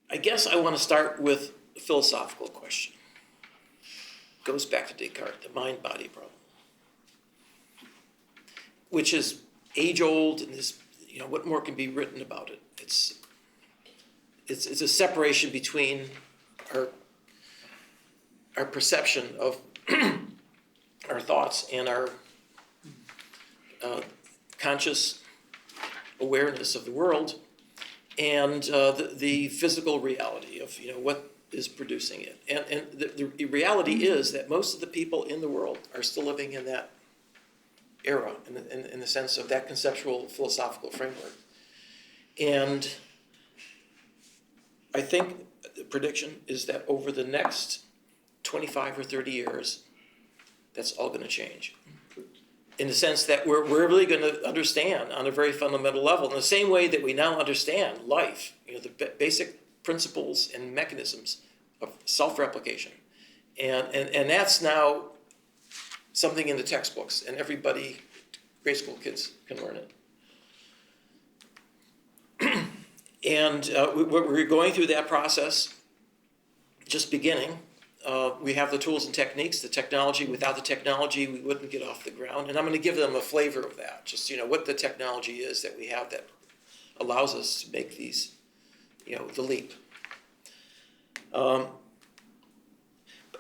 I guess I want to start with a philosophical question. Goes back to Descartes, the mind-body problem, which is age-old, and this, what more can be written about it? It's a separation between our perception of our thoughts and our conscious awareness of the world, and the physical reality of what is producing it. And the reality is that most of the people in the world are still living in that era, in the sense of that conceptual philosophical framework. And I think the prediction is that over the next 25 or 30 years, that's all going to change. In the sense that we're really going to understand on a very fundamental level, in the same way that we now understand life, the basic principles and mechanisms of self-replication. And that's now something in the textbooks, and everybody, grade school kids, can learn it. And we're going through that process, just beginning. We have the tools and techniques, the technology. Without the technology, we wouldn't get off the ground. And I'm going to give them a flavor of that, just what the technology is that we have that allows us to make these, the leap. And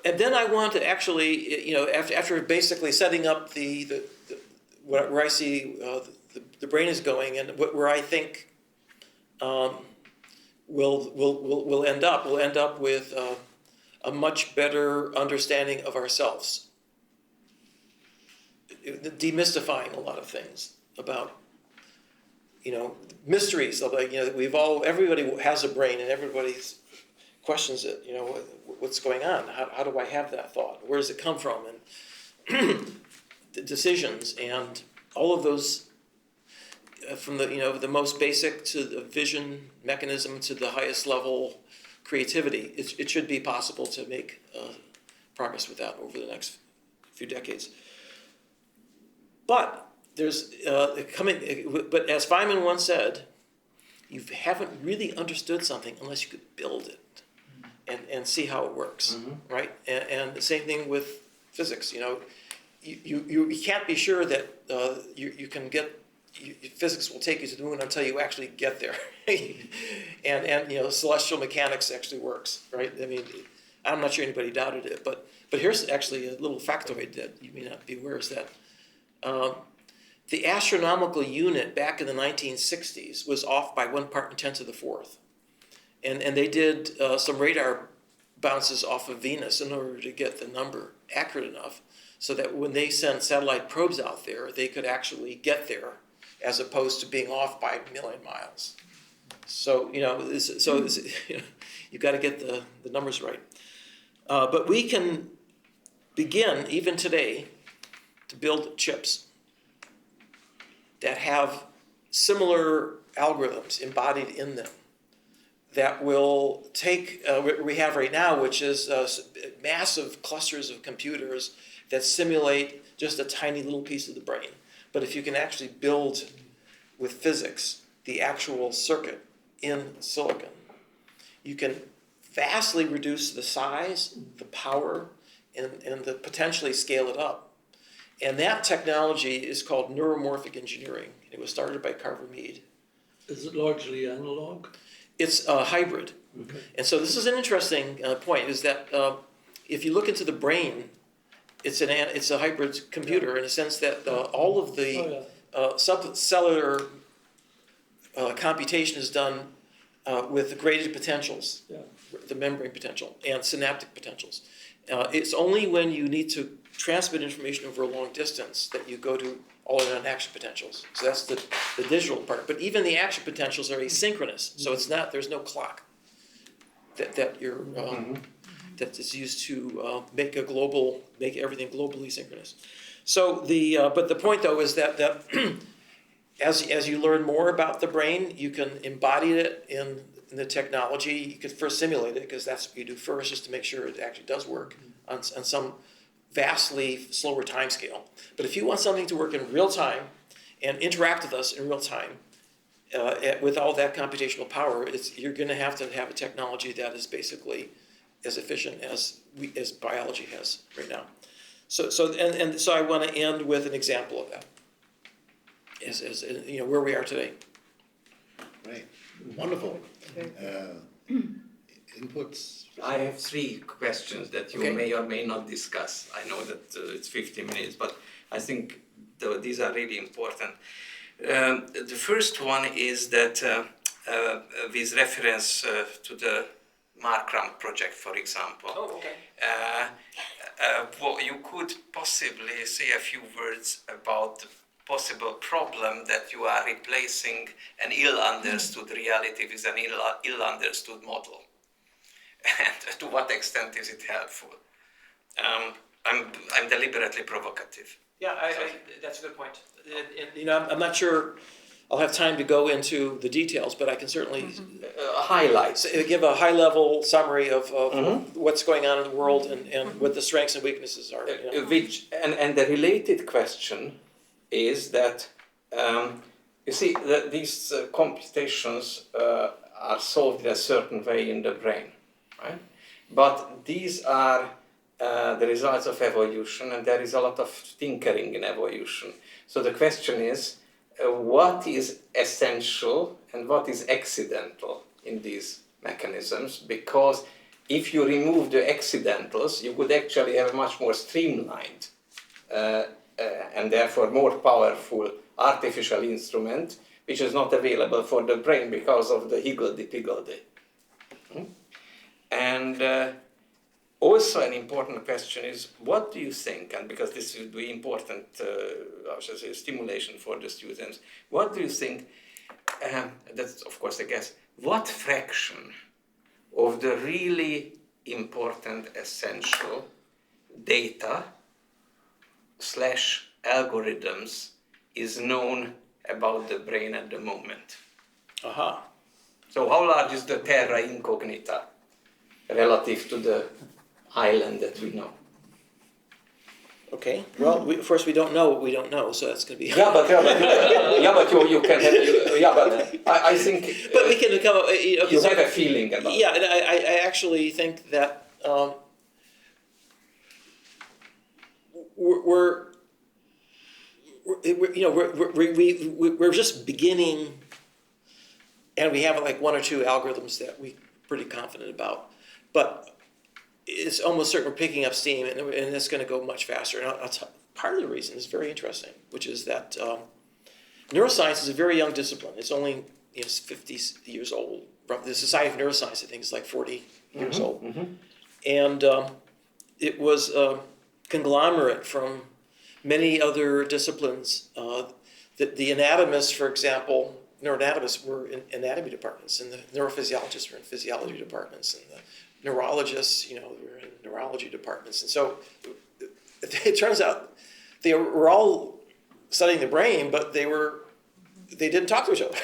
then I want to actually, after basically setting up where I see the brain is going, and where I think we'll end up. We'll end up with a much better understanding of ourselves, demystifying a lot of things about, mysteries of everybody has a brain, and everybody questions it. What's going on? How do I have that thought? Where does it come from? And the decisions and all of those, from the most basic to the vision mechanism to the highest level creativity, it should be possible to make progress with that over the next few decades. But there's But as Feynman once said, you haven't really understood something unless you could build it and see how it works, right? And the same thing with physics. You can't be sure that you can get. Physics will take you to the moon until you actually get there, and celestial mechanics actually works, right? I mean, I'm not sure anybody doubted it, but here's actually a little factoid that you may not be aware, is that the astronomical unit back in the 1960s was off by 1 part in 10 to the fourth, and they did some radar bounces off of Venus in order to get the number accurate enough so that when they send satellite probes out there, they could actually get there, as opposed to being off by a million miles. So, you've got to get the numbers right. But we can begin, even today, to build chips that have similar algorithms embodied in them that will take what we have right now, which is massive clusters of computers that simulate just a tiny little piece of the brain. But if you can actually build with physics the actual circuit in silicon, you can vastly reduce the size, the power, and potentially scale it up. And that technology is called neuromorphic engineering. It was started by Carver Mead. Is it largely analog? It's a hybrid. Okay. And so this is an interesting point, is that if you look into the brain, it's a hybrid computer in a sense that all of the subcellular computation is done with the graded potentials, the membrane potential, and synaptic potentials. It's only when you need to transmit information over a long distance that you go to all-in-on action potentials. So that's the digital part. But even the action potentials are asynchronous, so there's no clock that you're that is used to make everything globally synchronous. So but the point though is that as you learn more about the brain, you can embody it in the technology. You could first simulate it, because that's what you do first, just to make sure it actually does work on some vastly slower time scale. But if you want something to work in real time and interact with us in real time, with all that computational power, you're going to have a technology that is basically as efficient as biology has right now. So I want to end with an example of that, as where we are today. Right. Wonderful. Inputs? I have 3 questions that you may or may not discuss. I know that it's 15 minutes, but I think these are really important. The first one is that with reference to the Markram project, for example. Oh, okay. You could possibly say a few words about the possible problem that you are replacing an ill-understood reality with an ill-understood model. And to what extent is it helpful? I'm deliberately provocative. Yeah, that's a good point. I'm not sure I'll have time to go into the details, but I can certainly Highlights. give a high-level summary of what's going on in the world and what the strengths and weaknesses are. And the related question is that you see that these computations are solved in a certain way in the brain, right? But these are the results of evolution, and there is a lot of tinkering in evolution. So the question is, what is essential and what is accidental in these mechanisms? Because if you remove the accidentals, you could actually have a much more streamlined and therefore more powerful artificial instrument, which is not available for the brain because of the higgledy-piggledy. And also an important question is, what do you think, and because this will be important stimulation for the students, what do you think, that's of course a guess, what fraction of the really important essential data / algorithms is known about the brain at the moment? Aha. So how large is the terra incognita relative to the island that we know? Okay. Well, first we don't know what we don't know, so that's going to be. But you can have. But I think. But we can come up. You have a feeling about. Yeah, and I actually think that we're just beginning, and we have like 1 or 2 algorithms that we're pretty confident about, but it's almost certain we're picking up steam, and it's going to go much faster. And part of the reason is very interesting, which is that neuroscience is a very young discipline. It's only 50 years old. The Society of Neuroscience, I think, is like 40 years old. And it was a conglomerate from many other disciplines. The anatomists, for example, neuroanatomists were in anatomy departments, and the neurophysiologists were in physiology departments, and the neurologists, were in neurology departments. And so it turns out they were all studying the brain, but they didn't talk to each other.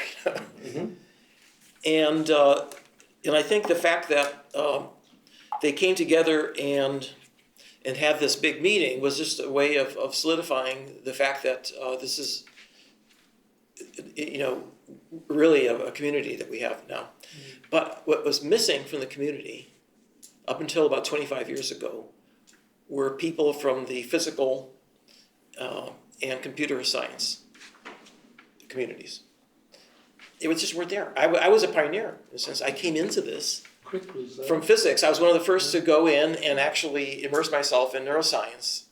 And I think the fact that they came together and had this big meeting was just a way of solidifying the fact that this is, really a community that we have now. But what was missing from the community up until about 25 years ago were people from the physical and computer science communities. It just weren't there. I was a pioneer in a sense. I came into this from physics. I was one of the first to go in and actually immerse myself in neuroscience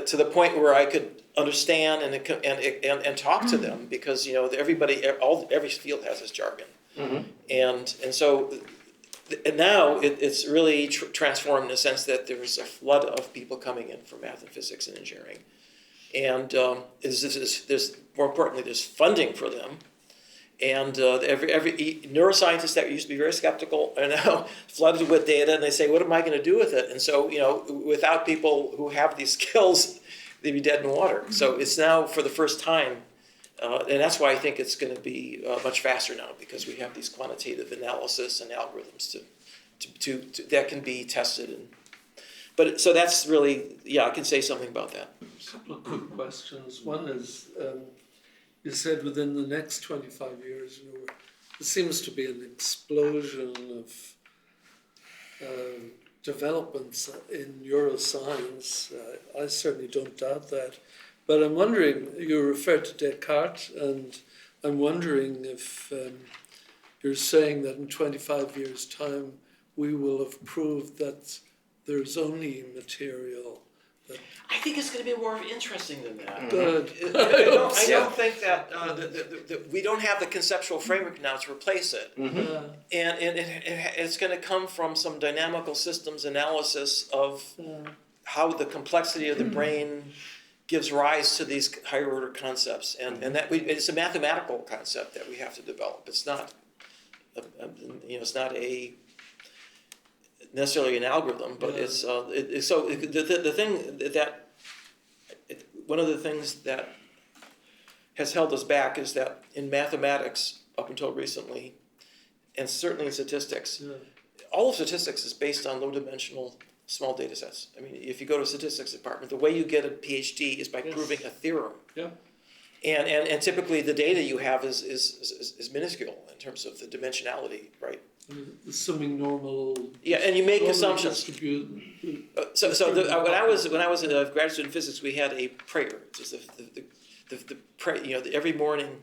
to the point where I could understand and talk to them, because every field has this jargon, and so now it's really transformed in the sense that there's a flood of people coming in from math and physics and engineering, and there's more importantly there's funding for them. And every neuroscientist that used to be very skeptical are now flooded with data, and they say, what am I going to do with it? And so, without people who have these skills, they'd be dead in the water. So it's now for the first time, and that's why I think it's going to be much faster now, because we have these quantitative analysis and algorithms to that can be tested. So that's really, I can say something about that. A couple of quick questions. One is, You said within the next 25 years, there seems to be an explosion of developments in neuroscience. I certainly don't doubt that. But I'm wondering, you referred to Descartes, and I'm wondering if you're saying that in 25 years' time, we will have proved that there's only material. I think it's going to be more interesting than that. Good. I don't think that we don't have the conceptual framework now to replace it. And it's going to come from some dynamical systems analysis of how the complexity of the brain gives rise to these higher order concepts. And that it's a mathematical concept that we have to develop. It's not, it's not necessarily an algorithm, but it's so the thing that one of the things that has held us back is that in mathematics up until recently, and certainly in statistics, all of statistics is based on low-dimensional small data sets. I mean, if you go to a statistics department, the way you get a PhD is by proving a theorem. Yeah. And typically the data you have is minuscule in terms of the dimensionality, right? Assuming normal. Yeah, and you make assumptions. When I was a graduate student in physics, we had a prayer. It was the pray. Every morning,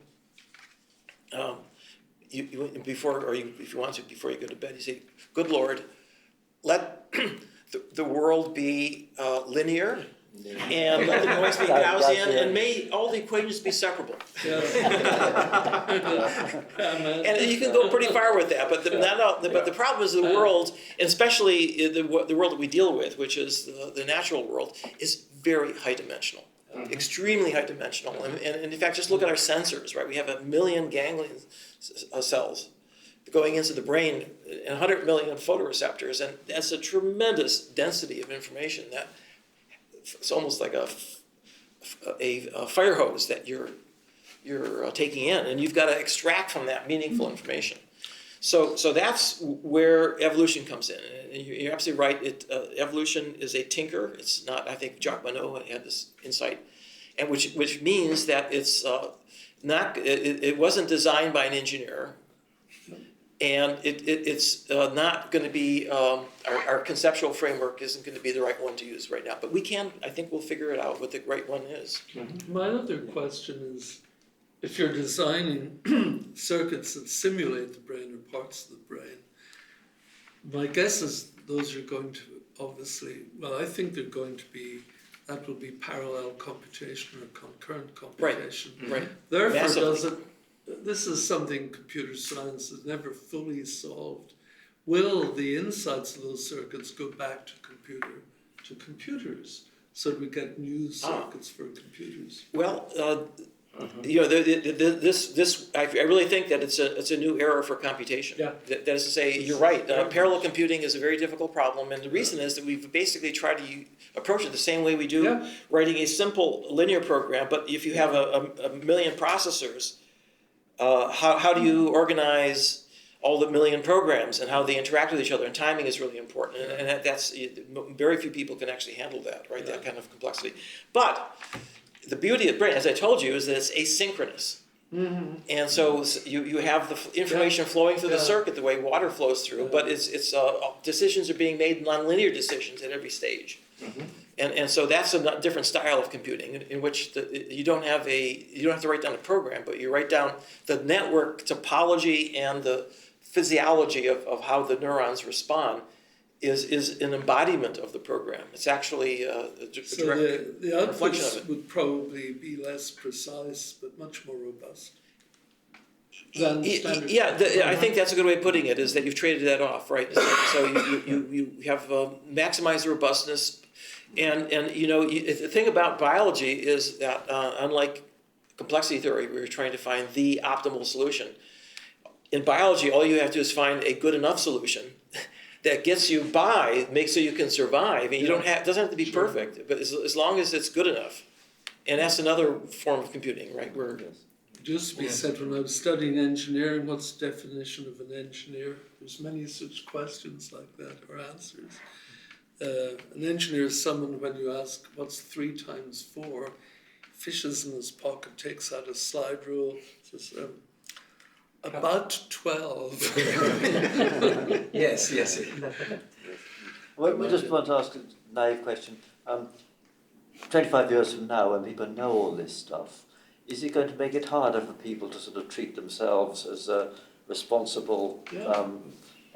before you go to bed, you say, "Good Lord, let the world be linear." And let the noise be Gaussian, and may all the equations be separable. And you can go pretty far with that, but the problem is the world, and especially the world that we deal with, which is the natural world, is very high dimensional, extremely high dimensional. And in fact, just look at our sensors, right? We have 1 million ganglion cells going into the brain, and 100 million photoreceptors, and that's a tremendous density of information that. It's almost like a fire hose that you're taking in, and you've got to extract from that meaningful information. So that's where evolution comes in. And you're absolutely right. Evolution is a tinker. It's not. I think Jacques Monod had this insight, and which means that it's not. It wasn't designed by an engineer. And it's not going to be, our conceptual framework isn't going to be the right one to use right now. But I think we'll figure it out what the right one is. My other question is, if you're designing circuits that simulate the brain or parts of the brain, my guess is those are going to obviously, I think they're going to be, that will be parallel computation or concurrent computation. Right. Therefore, Massively. This is something computer science has never fully solved. Will the insights of those circuits go back to computers, so that we get new circuits for computers? Well, I really think that it's a new era for computation. Yeah. That is to say, you're right. Parallel computing is a very difficult problem, and the reason is that we've basically tried to approach it the same way we do writing a simple linear program. But if you have a million processors, how do you organize all the million programs and how they interact with each other? And timing is really important, and that's very few people can actually handle that, right? That kind of complexity. But the beauty of brain, as I told you, is that it's asynchronous, and so you have the information flowing through the circuit the way water flows through. But it's decisions are being made, nonlinear decisions at every stage. And so that's a different style of computing in which you don't have to write down a program, but you write down the network topology and the physiology of how the neurons respond is an embodiment of the program. It's actually a direct the reflection of outputs it. would probably be less precise, but much more robust. I think that's a good way of putting it, is that you've traded that off, right? So you have maximized the robustness. And the thing about biology is that unlike complexity theory, where you're trying to find the optimal solution, in biology, all you have to do is find a good enough solution that gets you by, makes so you can survive. And it doesn't have to be perfect, but as long as it's good enough. And that's another form of computing, right? It used to be said when I was studying engineering, what's the definition of an engineer? There's many such questions like that, or answers. An engineer is someone, when you ask what's 3 times 4, fishes in his pocket, takes out a slide rule, says, about 12. Yes, yes. Well, we just want to ask a naive question. 25 years from now, when people know all this stuff, is it going to make it harder for people to sort of treat themselves as responsible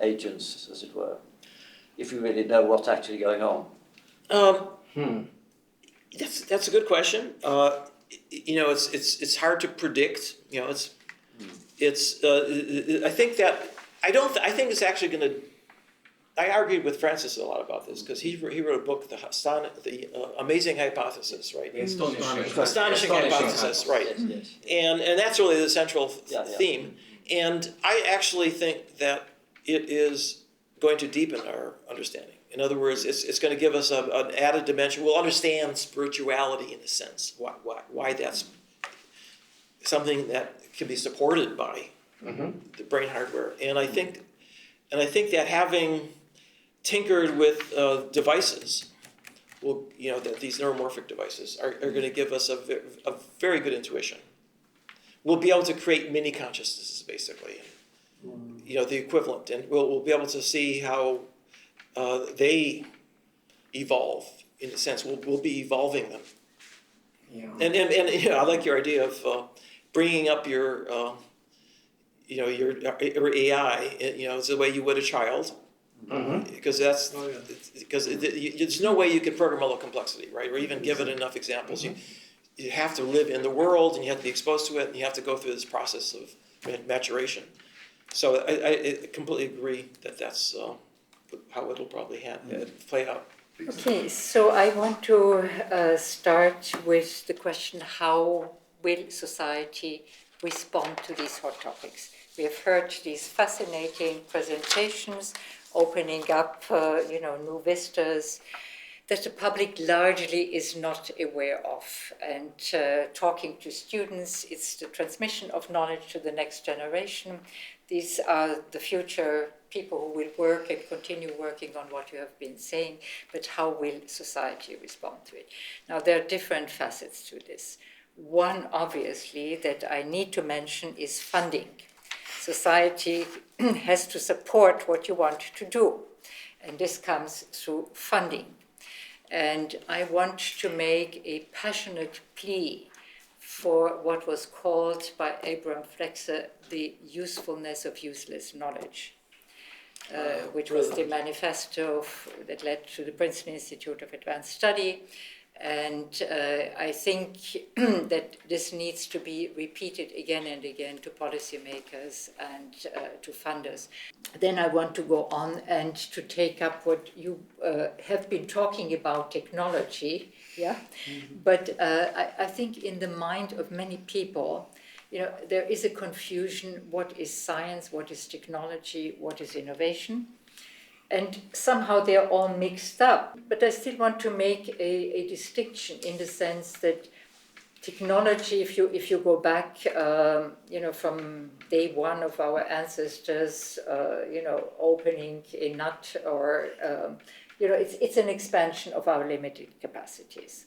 agents, as it were, if you really know what's actually going on? That's a good question. It's hard to predict. I think it's actually going to. I argued with Francis a lot about this because he wrote a book, the Amazing Hypothesis, right? Astonishing Hypothesis, right? Yes. And that's really the central theme. And I actually think that it is going to deepen our understanding. In other words, it's going to give us an added dimension. We'll understand spirituality in a sense, why that's something that can be supported by the brain hardware. And I think that having tinkered with devices, that these neuromorphic devices are going to give us a very good intuition. We'll be able to create mini consciousnesses, basically, the equivalent, and we'll be able to see how they evolve. In a sense, we'll be evolving them. Yeah. And I like your idea of bringing up your your AI, it's the way you would a child. Because there's no way you can program a low complexity, right? Or even give it enough examples. You have to live in the world, and you have to be exposed to it, and you have to go through this process of maturation. So I completely agree that that's how it'll probably play out. Okay, so I want to start with the question: how will society respond to these hot topics? We have heard these fascinating presentations, opening up, new vistas that the public largely is not aware of. And talking to students, it's the transmission of knowledge to the next generation. These are the future people who will work and continue working on what you have been saying, but how will society respond to it? Now, there are different facets to this. One, obviously, that I need to mention is funding. Society has to support what you want to do, and this comes through funding. And I want to make a passionate plea for what was called by Abraham Flexer the usefulness of useless knowledge, which was the manifesto that led to the Princeton Institute of Advanced Study. And I think that this needs to be repeated again and again to policymakers and to funders. Then I want to go on and to take up what you have been talking about, technology, yeah? Mm-hmm. But I think in the mind of many people, there is a confusion: what is science, what is technology, what is innovation? And somehow they're all mixed up. But I still want to make a distinction in the sense that technology, if you go back, from day one of our ancestors, opening a nut, or it's an expansion of our limited capacities.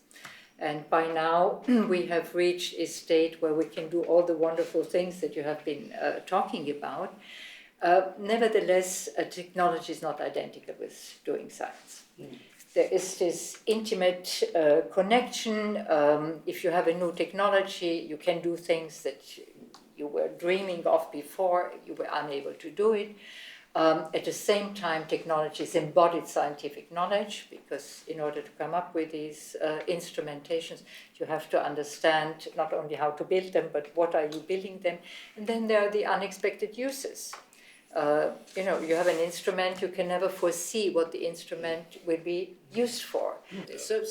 And by now we have reached a state where we can do all the wonderful things that you have been talking about. Nevertheless, technology is not identical with doing science. There is this intimate connection. If you have a new technology, you can do things that you were dreaming of before, you were unable to do it. At the same time, technology is embodied scientific knowledge, because in order to come up with these instrumentations, you have to understand not only how to build them, but what are you building them. And then there are the unexpected uses. You have an instrument, you can never foresee what the instrument will be used for. So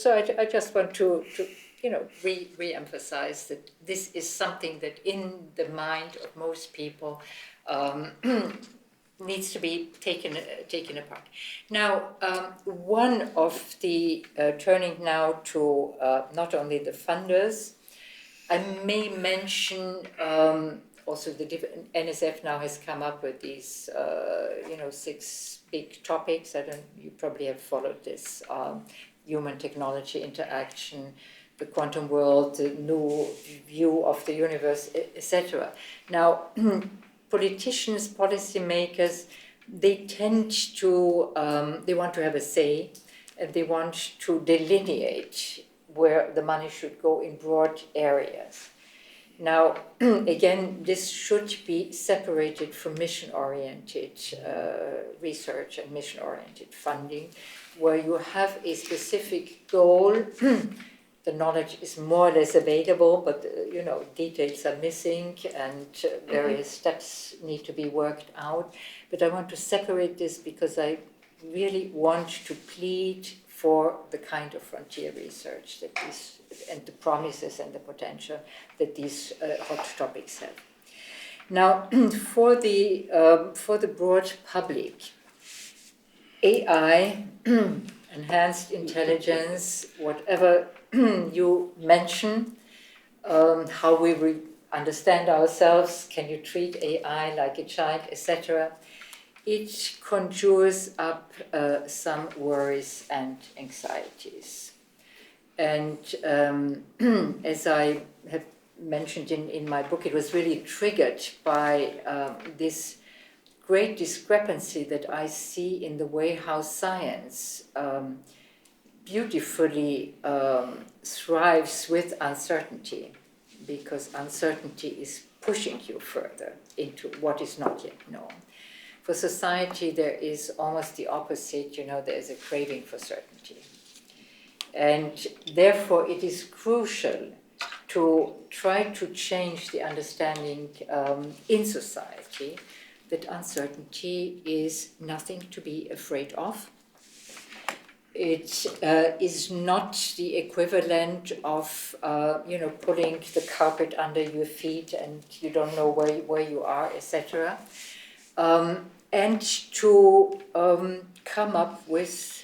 I just want to re-emphasize that this is something that in the mind of most people needs to be taken apart. Now, one of the turning now to not only the funders, I may mention also the different, NSF now has come up with these 6 big topics. You probably have followed this: human technology interaction, the quantum world, the new view of the universe, etc. Now, politicians, policymakers, they tend to, they want to have a say, and they want to delineate where the money should go in broad areas. Now, again, this should be separated from mission-oriented research and mission-oriented funding, where you have a specific goal. The knowledge is more or less available, but details are missing and various steps need to be worked out. But I want to separate this because I really want to plead for the kind of frontier research that these, and the promises and the potential that these hot topics have. Now, for the broad public, AI, enhanced intelligence, whatever you mention, how we understand ourselves, can you treat AI like a child, etc., it conjures up some worries and anxieties. And as I have mentioned in my book, it was really triggered by this great discrepancy that I see in the way how science beautifully thrives with uncertainty, because uncertainty is pushing you further into what is not yet known. For society, there is almost the opposite, there's a craving for certainty. And therefore, it is crucial to try to change the understanding in society that uncertainty is nothing to be afraid of. It is not the equivalent of, pulling the carpet under your feet and you don't know where you are, etc. And to come up with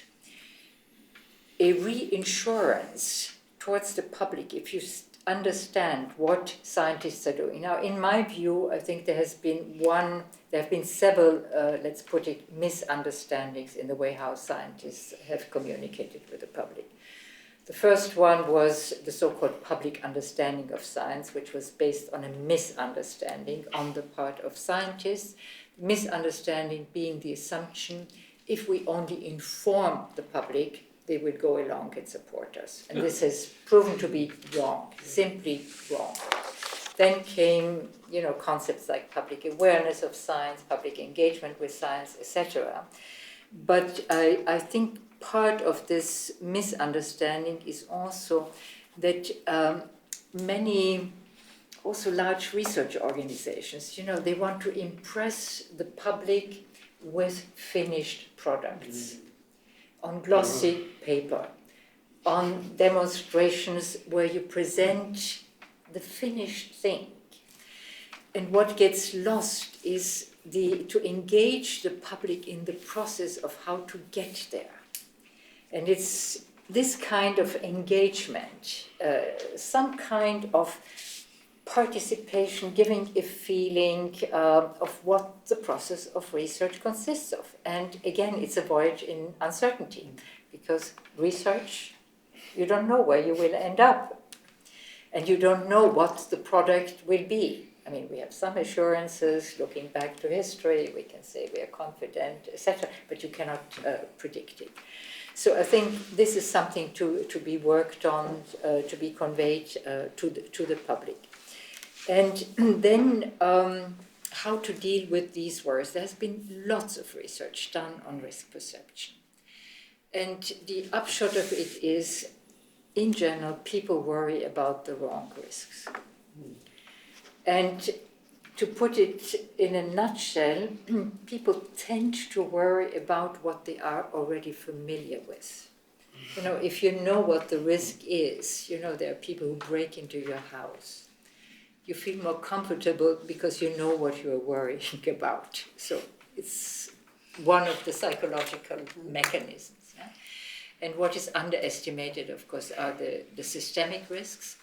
a reinsurance towards the public if you understand what scientists are doing. Now, in my view, I think there have been several, let's put it, misunderstandings in the way how scientists have communicated with the public. The first one was the so-called public understanding of science, which was based on a misunderstanding on the part of scientists. Misunderstanding being the assumption, if we only inform the public, they would go along and support us. And this has proven to be wrong, simply wrong. Then came, concepts like public awareness of science, public engagement with science, etc. But I think part of this misunderstanding is also that many also large research organizations, they want to impress the public with finished products, on glossy paper, on demonstrations where you present the finished thing. And what gets lost is to engage the public in the process of how to get there. And it's this kind of engagement, some kind of participation, giving a feeling of what the process of research consists of. And again, it's a voyage in uncertainty, because research, you don't know where you will end up, and you don't know what the product will be. I mean, we have some assurances, looking back to history, we can say we are confident, etc., but you cannot predict it. So I think this is something to be worked on, to be conveyed to the public. And then how to deal with these worries. There has been lots of research done on risk perception. And the upshot of it is, in general, people worry about the wrong risks. And to put it in a nutshell, people tend to worry about what they are already familiar with. If you know what the risk is, there are people who break into your house. You feel more comfortable because you know what you're worrying about. So it's one of the psychological mechanisms. Yeah? And what is underestimated, of course, are the systemic risks.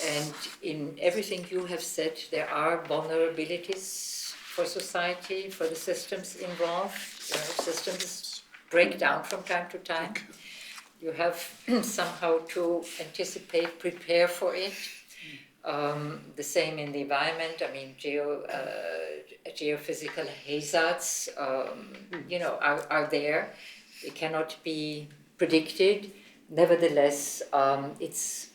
And in everything you have said, there are vulnerabilities for society, for the systems involved. Systems break down from time to time. You have somehow to anticipate, prepare for it. The same in the environment. I mean, geophysical hazards, are there. They cannot be predicted. Nevertheless, it's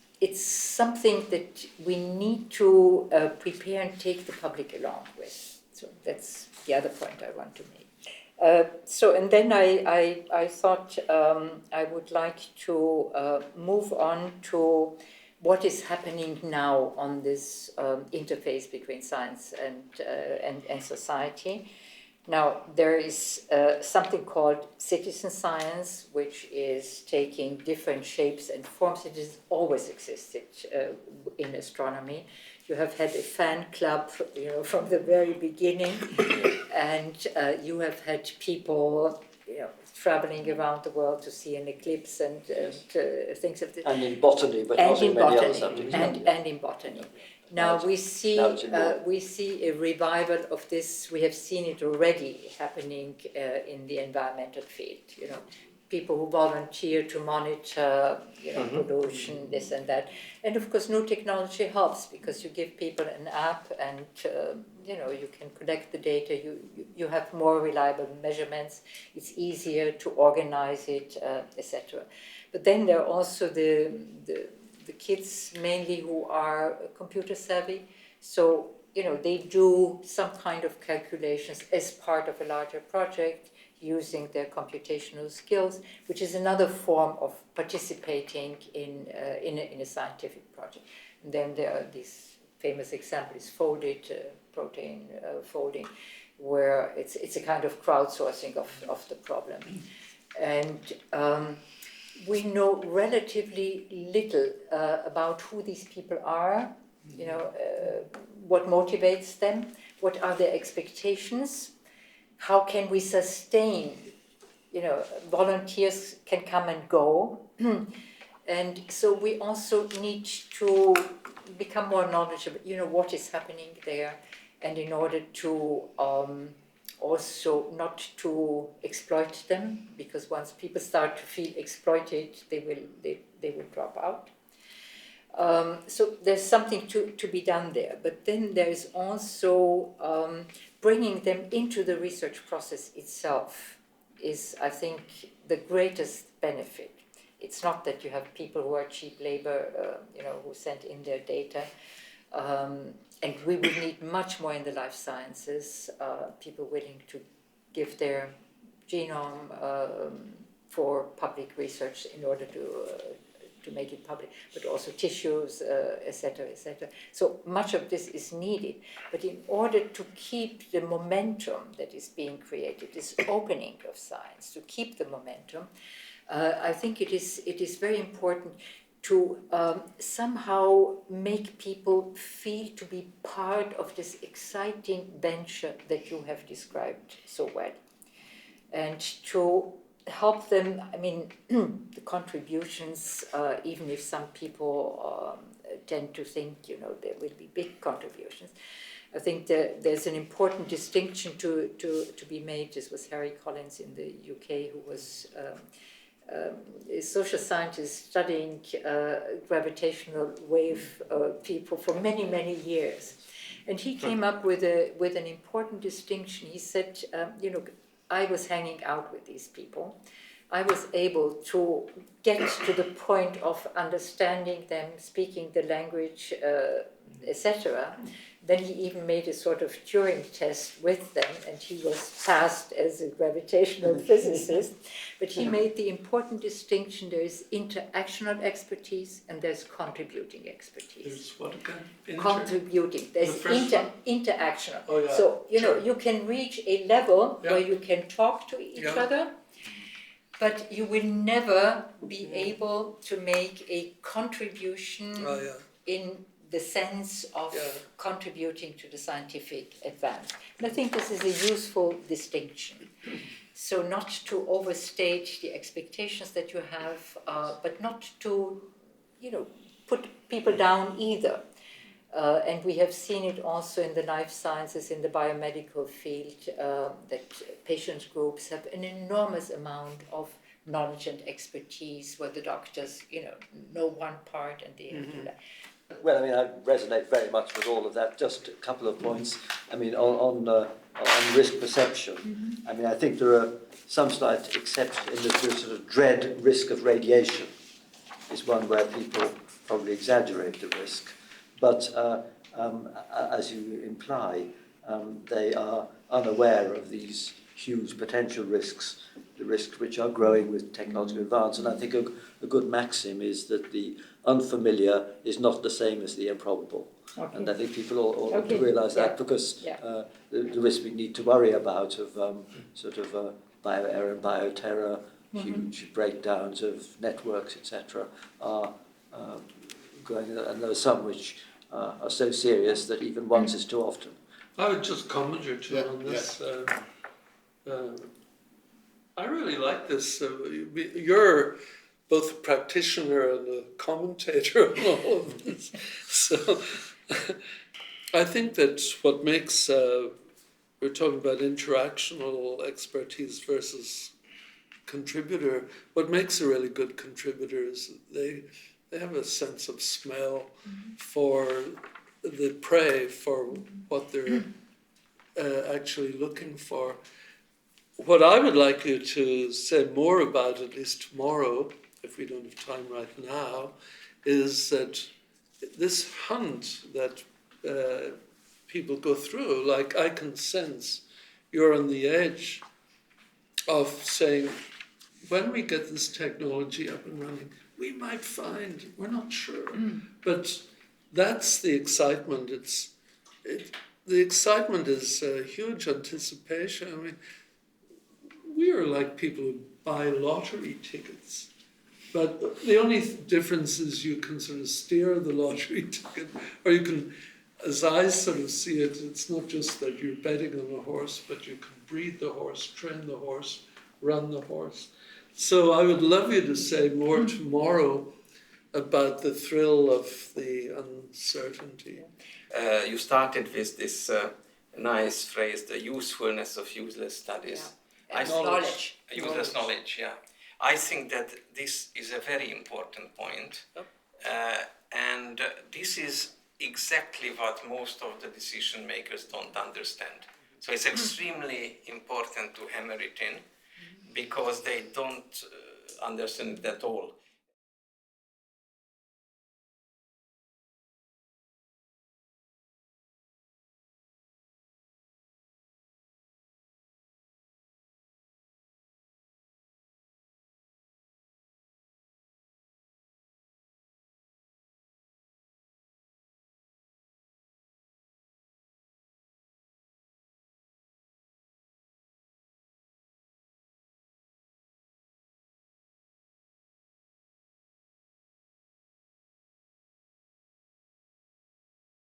something that we need to prepare and take the public along with. So that's the other point I want to make. And then I thought I would like to move on to what is happening now on this interface between science and society. Now, there is something called citizen science, which is taking different shapes and forms. It has always existed in astronomy. You have had a fan club, from the very beginning, and you have had people, traveling around the world to see an eclipse and things of this. And in botany, but not in many other subjects. And in botany. Now we see a revival of this. We have seen it already happening in the environmental field. People who volunteer to monitor, pollution, this and that. And of course, new technology helps because you give people an app, and you can collect the data. You have more reliable measurements. It's easier to organize it, etc. But then there are also the kids mainly who are computer savvy. So they do some kind of calculations as part of a larger project, using their computational skills, which is another form of participating in a scientific project. And then there are these famous examples, folded protein folding, where it's a kind of crowdsourcing of the problem. And we know relatively little about who these people are, what motivates them, what are their expectations. How can we sustain, volunteers can come and go. And so we also need to become more knowledgeable, what is happening there. And in order to also not to exploit them, because once people start to feel exploited, they will drop out. So there's something to be done there. But then there's also bringing them into the research process itself is, I think, the greatest benefit. It's not that you have people who are cheap labor, who send in their data. And we will need much more in the life sciences, people willing to give their genome for public research in order to make it public, but also tissues, etc., etc. So much of this is needed. But in order to keep the momentum that is being created, this opening of science, to keep the momentum, I think it is very important to somehow make people feel to be part of this exciting venture that you have described so well. And to help them, the contributions, even if some people tend to think, there will be big contributions. I think there's an important distinction to be made. This was Harry Collins in the UK, who was a social scientist studying gravitational wave people for many, many years. And he came up with an important distinction. He said, I was hanging out with these people. I was able to get to the point of understanding them, speaking the language, etc. Then he even made a sort of Turing test with them, and he was passed as a gravitational physicist. But he made the important distinction: there is interactional expertise and there's contributing expertise. There's what again? Contributing. There's interactional. Oh, yeah. So, Sure. you can reach a level Yeah. where you can talk to each Yeah. other, but you will never be able to make a contribution in the sense of contributing to the scientific advance. And I think this is a useful distinction. So not to overstate the expectations that you have, but not to, put people down either. And we have seen it also in the life sciences, in the biomedical field, that patient groups have an enormous amount of knowledge and expertise where the doctors, know one part and they do that. Well, I mean, I resonate very much with all of that. Just a couple of points. I mean, on risk perception, I mean, I think there are some slight exceptions in that the sort of dread risk of radiation is one where people probably exaggerate the risk. But as you imply, they are unaware of these huge potential risks, the risks which are growing with technological advance. And I think a good maxim is that the unfamiliar is not the same as the improbable. Okay. And I think people ought to realise that, because the risk we need to worry about of bio-error and bioterror, huge breakdowns of networks, etc., are going, and there are some which are so serious that even once is too often. I would just comment or two on this. I really like this. You're both a practitioner and a commentator on all of this. So I think that what makes, we're talking about interactional expertise versus contributor, what makes a really good contributor is they have a sense of smell for the prey, for what they're actually looking for. What I would like you to say more about, at least tomorrow, if we don't have time right now, is that this hunt that people go through, like I can sense you're on the edge of saying, when we get this technology up and running, we might find, we're not sure, but that's the excitement. The excitement is a huge anticipation. I mean, we are like people who buy lottery tickets, but the only difference is you can sort of steer the lottery ticket, or you can, as I sort of see it, it's not just that you're betting on a horse, but you can breed the horse, train the horse, run the horse. So I would love you to say more tomorrow about the thrill of the uncertainty. You started with this nice phrase, the usefulness of useless studies. Yeah. Knowledge. Useless knowledge, yeah. I think that this is a very important point. And this is exactly what most of the decision makers don't understand. So it's extremely important to hammer it in, because they don't understand it at all.